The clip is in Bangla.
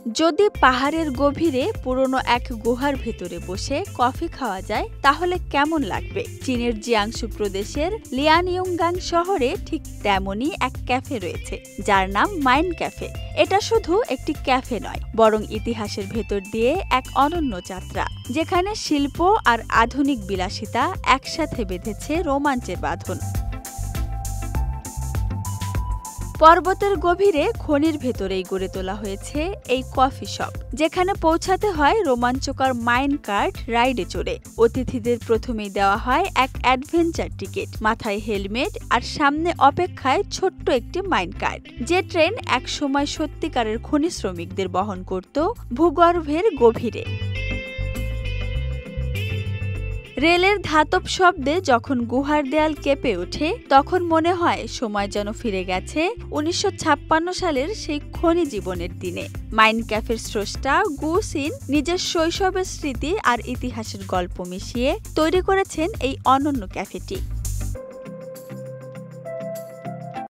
যদি পাহাড়ের গভীরে পুরনো এক গুহার ভেতরে বসে কফি খাওয়া যায় তাহলে কেমন লাগবে? চীনের জিয়াংসু প্রদেশের লিয়ানিয়ুঙ্গাং শহরে ঠিক তেমনই এক ক্যাফে রয়েছে, যার নাম মাইন ক্যাফে। এটা শুধু একটি ক্যাফে নয়, বরং ইতিহাসের ভেতর দিয়ে এক অনন্য যাত্রা, যেখানে শিল্প আর আধুনিক বিলাসিতা একসাথে বেঁধেছে রোমাঞ্চের বাঁধন। পর্বতের গভীরে খনির ভেতরেই গড়ে তোলা হয়েছে এই কফি শপ, যেখানে পৌঁছাতে হয় রোমাঞ্চকর মাইন কার্ট রাইডে চড়ে। অতিথিদের প্রথমেই দেওয়া হয় এক অ্যাডভেঞ্চার টিকিট, মাথায় হেলমেট আর সামনে অপেক্ষায় ছোট্ট একটি মাইন কার্ট, যে ট্রেন একসময় সত্যিকারের খনি শ্রমিকদের বহন করত ভূগর্ভের গভীরে। রেলের ধাতব শব্দে যখন গুহার দেয়াল কেঁপে ওঠে, তখন মনে হয় সময় যেন ফিরে গেছে ১৯৫৬ সালের সেই খনি জীবনের দিনে। মাইন ক্যাফের স্রষ্টা গু সিন নিজের শৈশবের স্মৃতি আর ইতিহাসের গল্প মিশিয়ে তৈরি করেছেন এই অনন্য ক্যাফেটি।